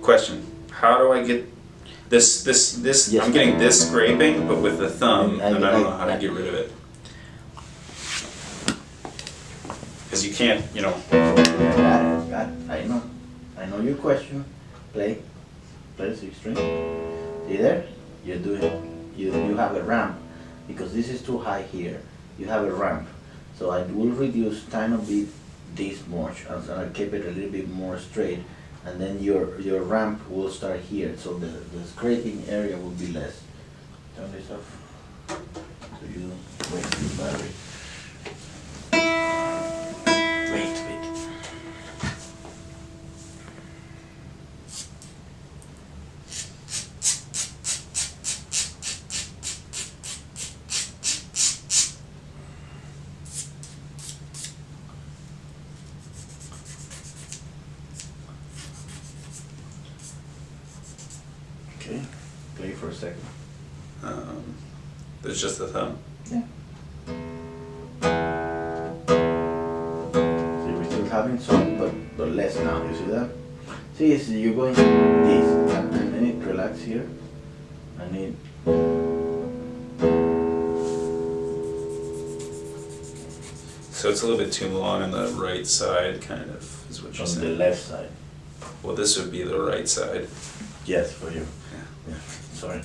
question. How do I get this? Yes. I'm getting this scraping, but with the thumb, and I don't know how to get rid of it. Because you can't, you know. Got it. I know your question. Play the 6th string. See there? You have a ramp because this is too high here. You have a ramp, so I will reduce tiny bit this much, and I'll keep it a little bit more straight, and then your ramp will start here, so the scraping area will be less. Turn this off so you don't waste the battery. Wait. Okay, play for a second. There's just the thumb. Yeah. See, we're still having some, but less now. You see that? See, you're going this. I need to relax here. I need. So it's a little bit too long on the right side, kind of, is what you're On saying. the left side. Well, this would be the right side. Yes, for you. Yeah. Sorry.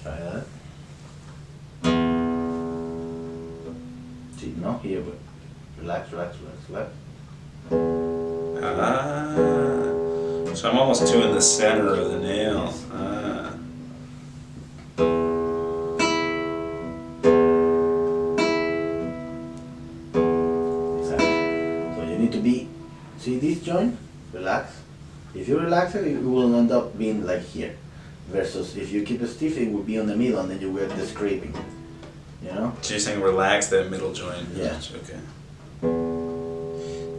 Try that. See, not here, but relax. Ah, so I'm almost doing the center of the nail. Yes. Ah. Exactly. So you need to be, see this joint? Relax. If you relax it, it will end up being like here. Versus if you keep it stiff, it will be on the middle, and then you get the scraping. You know? So you're saying relax that middle joint? Yeah. Okay.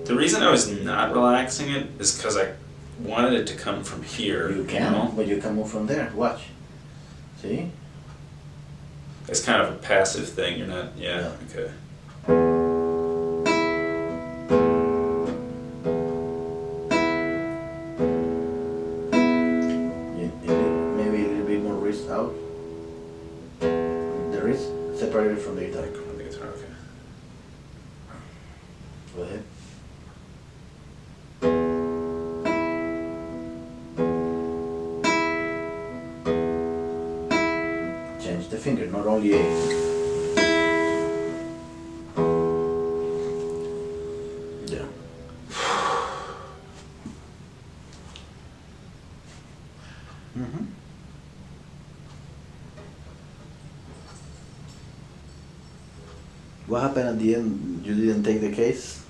The reason I was not relaxing it is because I wanted it to come from here. You can, know? but you can move from there. Watch. See? It's kind of a passive thing. You're not. Yeah. Okay. Maybe a little bit more wrist out. The wrist separated from the guitar. From the guitar. Okay. Go ahead. Change the finger, not only A. Yeah. Mm-hmm. What happened at the end? You didn't take the case?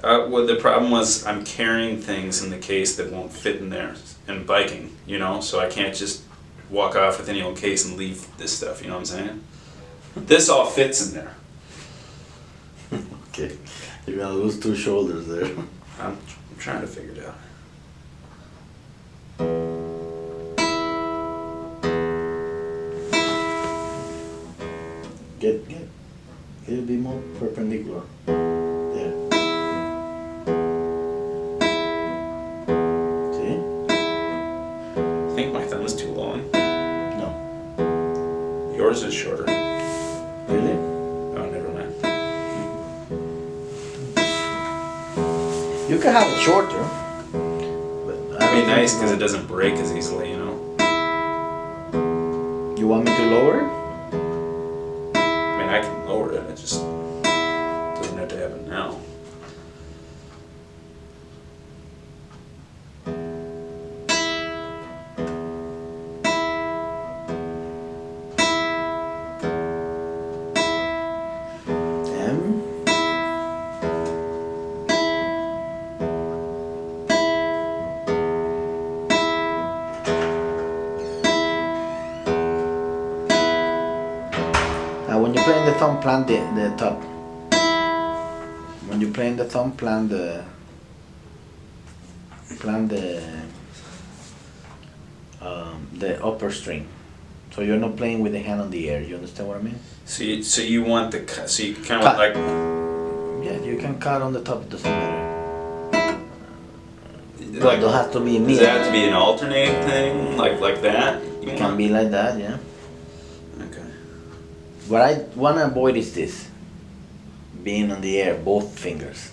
Well, the problem was I'm carrying things in the case that won't fit in there, and biking, you know, so I can't just walk off with any old case and leave this stuff, you know what I'm saying? This all fits in there. Okay. You're gonna lose 2 shoulders there. I'm trying to figure it out. Get a little bit more perpendicular. There. See? I think my thumb is too long. No. Yours is shorter. Really? Oh, never mind. You can have it shorter. But That'd be nice because it doesn't break as easily, you know. You want me to lower it? I mean, I can lower it, it just doesn't have to happen now. M. Now when you're playing the thumb, plant the top. When you're playing the thumb, plant the upper string. So you're not playing with the hand on the air. You understand what I mean? So you want the so you kind of like Yeah, you can cut on the top. It doesn't matter. But there has to be Does me. it have to be an alternating thing, like that? You It can be like that, yeah. Okay. What I want to avoid is this. Being on the air, both fingers.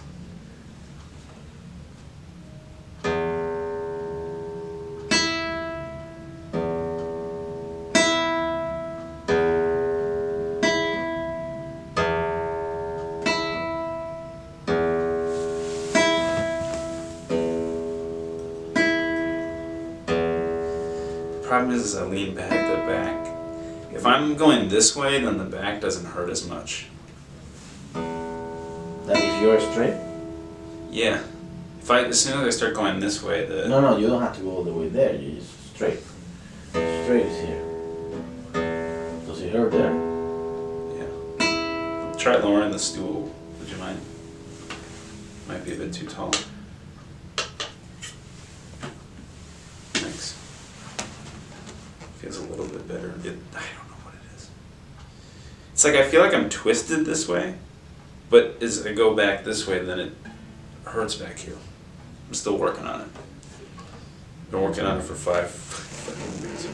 Problem is I lean back, the back. If I'm going this way, then the back doesn't hurt as much. That if you're straight? Yeah. As soon as I start going this way, No, you don't have to go all the way there. You just straight. Straight is here. Does it hurt there? Yeah. Try lowering the stool. Would you mind? Might be a bit too tall. Thanks. Feels a little bit better. I don't know what it is. It's like I feel like I'm twisted this way, but as I go back this way, then it hurts back here. I'm still working on it. Been working on it for 5 weeks.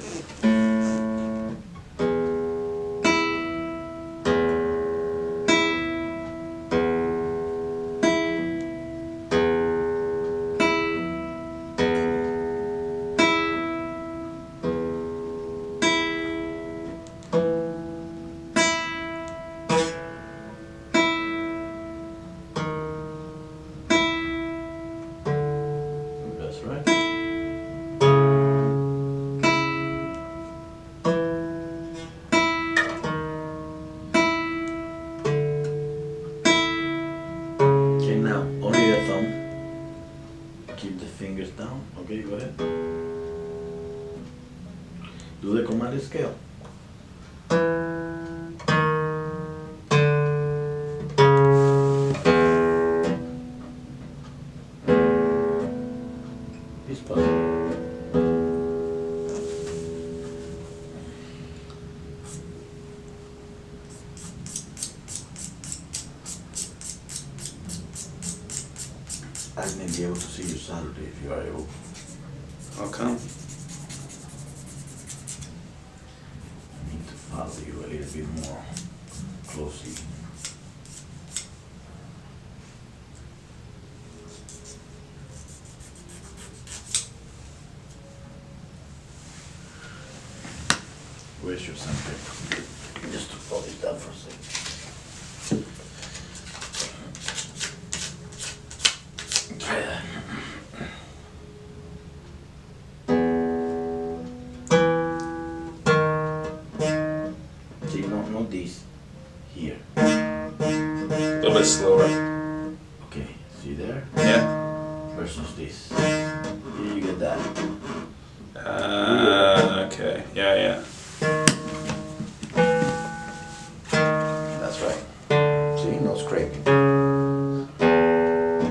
That's right. Okay, now only the thumb. Keep the fingers down. Okay, go ahead. Do the chromatic scale. It's possible. I may be able to see you Saturday if you are able. I'll come. I need to follow you a little bit more closely. Where's your sandpaper? Just to polish that for a second. Try that. See, not these. Here. A little bit slower. Okay, see there? Yeah. Versus this. Here you get that. Okay. Yeah. That's right. See, no scraping.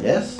Yes?